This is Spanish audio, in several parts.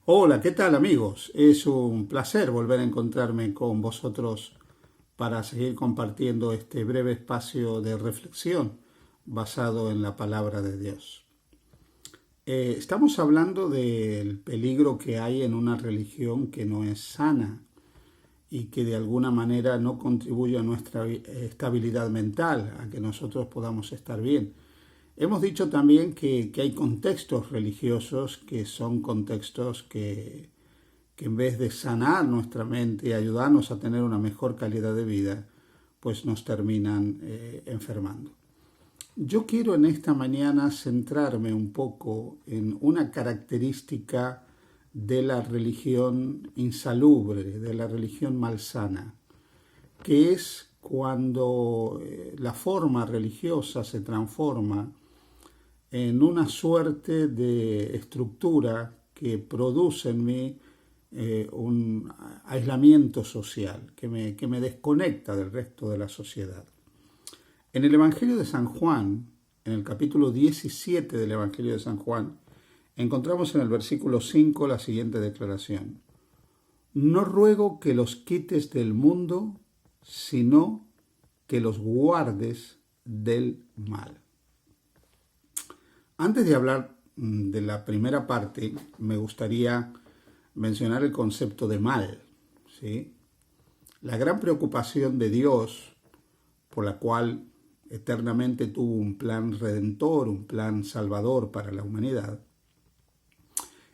Hola, ¿qué tal amigos? Es un placer volver a encontrarme con vosotros para seguir compartiendo este breve espacio de reflexión basado en la palabra de Dios. Estamos hablando del peligro que hay en una religión que no es sana y que de alguna manera no contribuye a nuestra estabilidad mental, a que nosotros podamos estar bien. Hemos dicho también que hay contextos religiosos que son contextos que en vez de sanar nuestra mente y ayudarnos a tener una mejor calidad de vida, pues nos terminan enfermando. Yo quiero en esta mañana centrarme un poco en una característica de la religión insalubre, de la religión malsana, que es cuando la forma religiosa se transforma en una suerte de estructura que produce en mí un aislamiento social, que me desconecta del resto de la sociedad. En el Evangelio de San Juan, en el capítulo 17 del Evangelio de San Juan, encontramos en el versículo 5 la siguiente declaración: No ruego que los quites del mundo, sino que los guardes del mal. Antes de hablar de la primera parte, me gustaría mencionar el concepto de mal, ¿sí? La gran preocupación de Dios, por la cual eternamente tuvo un plan redentor, un plan salvador para la humanidad,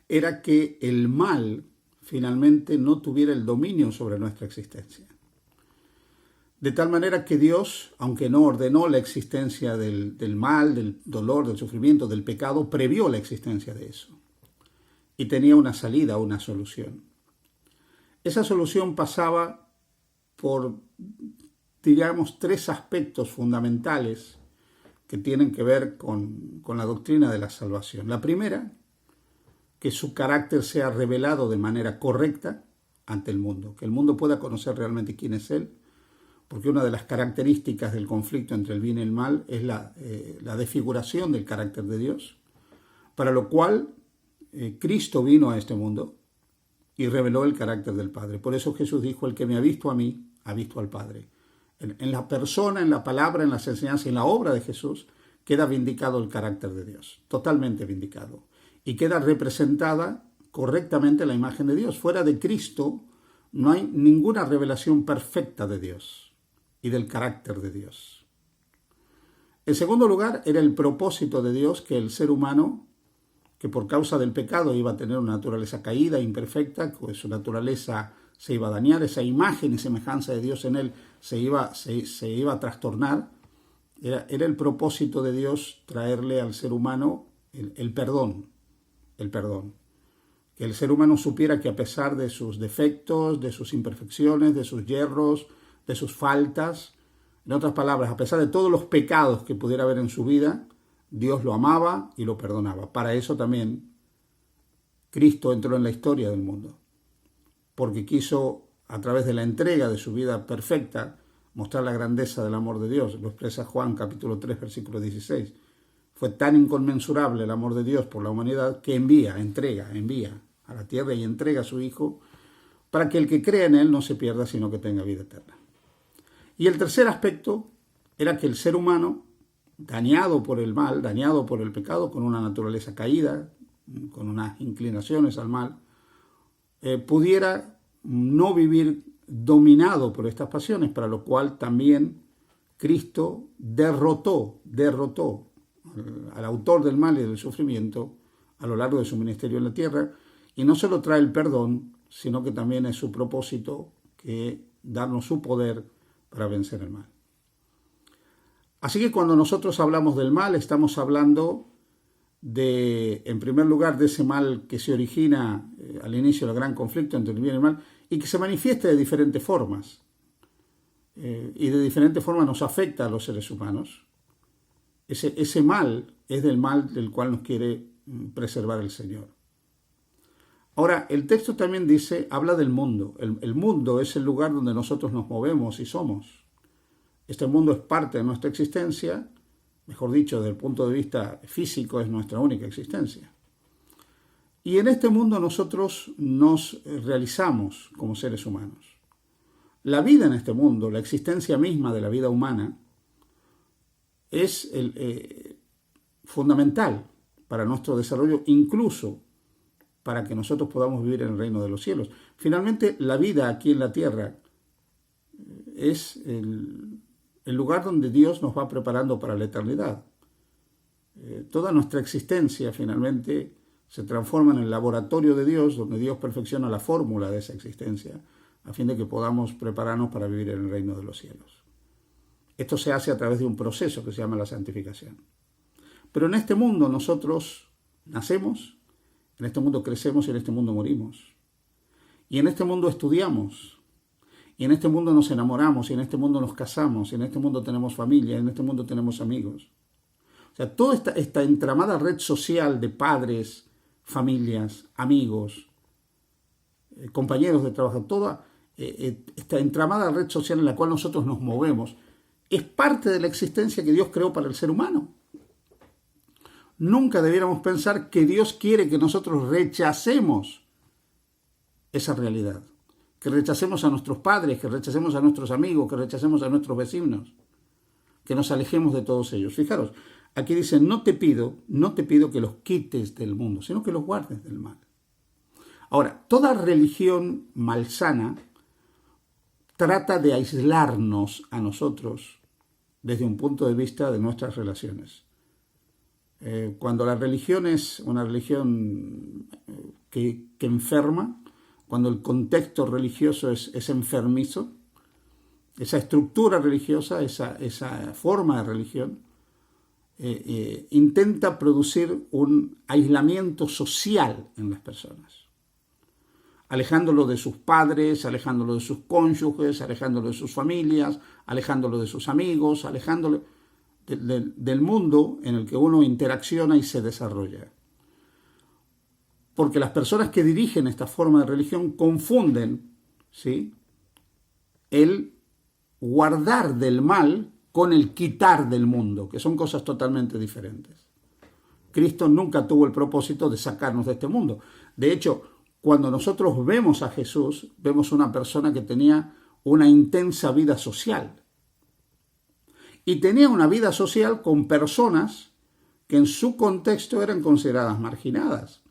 era que el mal finalmente no tuviera el dominio sobre nuestra existencia. De tal manera que Dios, aunque no ordenó la existencia del mal, del dolor, del sufrimiento, del pecado, previó la existencia de eso. Y tenía una salida, una solución. Esa solución pasaba por, digamos, tres aspectos fundamentales que tienen que ver con la doctrina de la salvación. La primera, que su carácter sea revelado de manera correcta ante el mundo, que el mundo pueda conocer realmente quién es Él, porque una de las características del conflicto entre el bien y el mal es la desfiguración del carácter de Dios, para lo cual Cristo vino a este mundo y reveló el carácter del Padre. Por eso Jesús dijo: el que me ha visto a mí, ha visto al Padre. En la persona, en la palabra, en las enseñanzas, en la obra de Jesús, queda vindicado el carácter de Dios, totalmente vindicado. Y queda representada correctamente la imagen de Dios. Fuera de Cristo no hay ninguna revelación perfecta de Dios y del carácter de Dios. En segundo lugar, era el propósito de Dios que el ser humano, que por causa del pecado iba a tener una naturaleza caída, imperfecta, pues su naturaleza se iba a dañar, esa imagen y semejanza de Dios en él se iba a trastornar. Era el propósito de Dios traerle al ser humano el perdón. Que el ser humano supiera que a pesar de sus defectos, de sus imperfecciones, de sus yerros, de sus faltas, en otras palabras, a pesar de todos los pecados que pudiera haber en su vida, Dios lo amaba y lo perdonaba. Para eso también Cristo entró en la historia del mundo, porque quiso, a través de la entrega de su vida perfecta, mostrar la grandeza del amor de Dios. Lo expresa Juan capítulo 3, versículo 16. Fue tan inconmensurable el amor de Dios por la humanidad que envía a la tierra y entrega a su Hijo para que el que crea en Él no se pierda, sino que tenga vida eterna. Y el tercer aspecto era que el ser humano, dañado por el mal, dañado por el pecado, con una naturaleza caída, con unas inclinaciones al mal, pudiera no vivir dominado por estas pasiones, para lo cual también Cristo derrotó al autor del mal y del sufrimiento a lo largo de su ministerio en la tierra, y no solo trae el perdón, sino que también es su propósito que darnos su poder para vencer el mal. Así que cuando nosotros hablamos del mal, estamos hablando en primer lugar, de ese mal que se origina al inicio del gran conflicto entre el bien y el mal, y que se manifiesta de diferentes formas, y de diferentes formas nos afecta a los seres humanos. Ese mal es del mal del cual nos quiere preservar el Señor. Ahora, el texto también habla del mundo. El mundo es el lugar donde nosotros nos movemos y somos. Este mundo es parte de nuestra existencia, mejor dicho, desde el punto de vista físico es nuestra única existencia. Y en este mundo nosotros nos realizamos como seres humanos. La vida en este mundo, la existencia misma de la vida humana, es fundamental para nuestro desarrollo, incluso para que nosotros podamos vivir en el reino de los cielos. Finalmente, la vida aquí en la tierra es el lugar donde Dios nos va preparando para la eternidad. Toda nuestra existencia finalmente se transforma en el laboratorio de Dios, donde Dios perfecciona la fórmula de esa existencia, a fin de que podamos prepararnos para vivir en el reino de los cielos. Esto se hace a través de un proceso que se llama la santificación. Pero en este mundo nosotros nacemos, en este mundo crecemos y en este mundo morimos. Y en este mundo estudiamos, y en este mundo nos enamoramos, y en este mundo nos casamos, y en este mundo tenemos familia, y en este mundo tenemos amigos. O sea, toda esta entramada red social de padres, familias, amigos, compañeros de trabajo, toda esta entramada red social en la cual nosotros nos movemos, es parte de la existencia que Dios creó para el ser humano. Nunca debiéramos pensar que Dios quiere que nosotros rechacemos esa realidad, que rechacemos a nuestros padres, que rechacemos a nuestros amigos, que rechacemos a nuestros vecinos, que nos alejemos de todos ellos. Fijaros, aquí dice, no te pido que los quites del mundo, sino que los guardes del mal. Ahora, toda religión malsana trata de aislarnos a nosotros desde un punto de vista de nuestras relaciones. Cuando la religión es una religión que enferma, cuando el contexto religioso es enfermizo, esa estructura religiosa, esa forma de religión, intenta producir un aislamiento social en las personas, alejándolo de sus padres, alejándolo de sus cónyuges, alejándolo de sus familias, alejándolo de sus amigos, alejándolo del mundo en el que uno interacciona y se desarrolla. Porque las personas que dirigen esta forma de religión confunden, ¿sí?, el guardar del mal con el quitar del mundo, que son cosas totalmente diferentes. Cristo nunca tuvo el propósito de sacarnos de este mundo. De hecho, cuando nosotros vemos a Jesús, vemos una persona que tenía una intensa vida social. Y tenía una vida social con personas que en su contexto eran consideradas marginadas.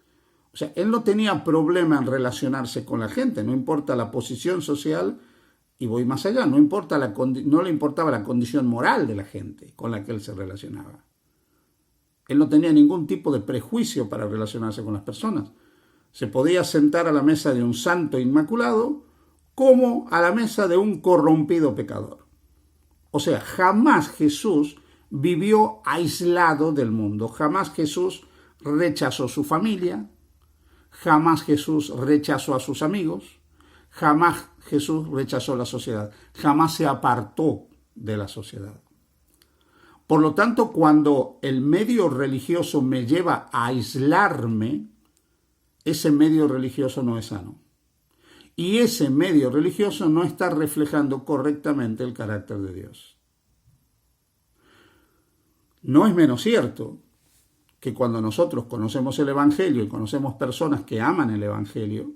O sea, él no tenía problema en relacionarse con la gente, no importa la posición social, y voy más allá, no le importaba la condición moral de la gente con la que él se relacionaba. Él no tenía ningún tipo de prejuicio para relacionarse con las personas. Se podía sentar a la mesa de un santo inmaculado como a la mesa de un corrompido pecador. O sea, jamás Jesús vivió aislado del mundo, jamás Jesús rechazó su familia, jamás Jesús rechazó a sus amigos, jamás Jesús rechazó la sociedad, jamás se apartó de la sociedad. Por lo tanto, cuando el medio religioso me lleva a aislarme, ese medio religioso no es sano. Y ese medio religioso no está reflejando correctamente el carácter de Dios. No es menos cierto que cuando nosotros conocemos el Evangelio y conocemos personas que aman el Evangelio,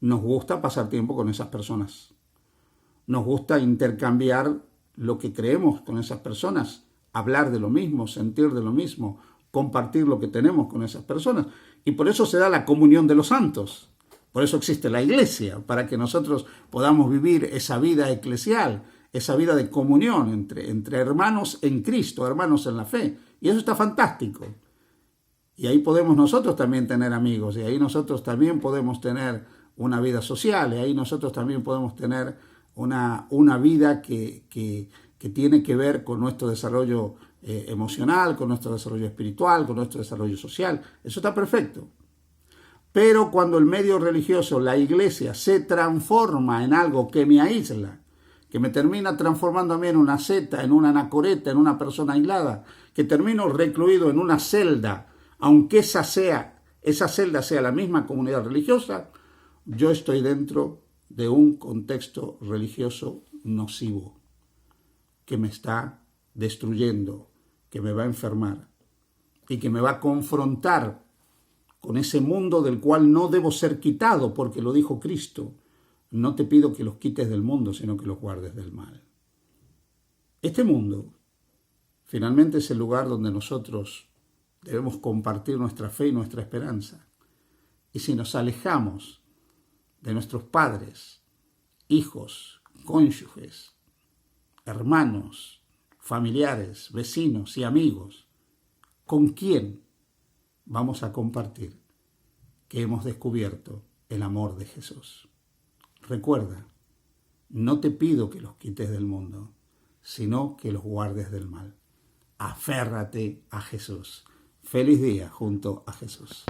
nos gusta pasar tiempo con esas personas. Nos gusta intercambiar lo que creemos con esas personas, hablar de lo mismo, sentir de lo mismo, compartir lo que tenemos con esas personas. Y por eso se da la comunión de los santos. Por eso existe la iglesia, para que nosotros podamos vivir esa vida eclesial, esa vida de comunión entre hermanos en Cristo, hermanos en la fe. Y eso está fantástico. Y ahí podemos nosotros también tener amigos, y ahí nosotros también podemos tener una vida social, y ahí nosotros también podemos tener una vida que tiene que ver con nuestro desarrollo emocional, con nuestro desarrollo espiritual, con nuestro desarrollo social. Eso está perfecto. Pero cuando el medio religioso, la iglesia, se transforma en algo que me aísla, que me termina transformando a mí en una seta, en una anacoreta, en una persona aislada, que termino recluido en una celda, aunque esa celda sea la misma comunidad religiosa, yo estoy dentro de un contexto religioso nocivo, que me está destruyendo, que me va a enfermar y que me va a confrontar con ese mundo del cual no debo ser quitado, porque lo dijo Cristo. No te pido que los quites del mundo, sino que los guardes del mal. Este mundo finalmente es el lugar donde nosotros debemos compartir nuestra fe y nuestra esperanza. Y si nos alejamos de nuestros padres, hijos, cónyuges, hermanos, familiares, vecinos y amigos, ¿con quién vamos a compartir que hemos descubierto el amor de Jesús? Recuerda, no te pido que los quites del mundo, sino que los guardes del mal. Aférrate a Jesús. Feliz día junto a Jesús.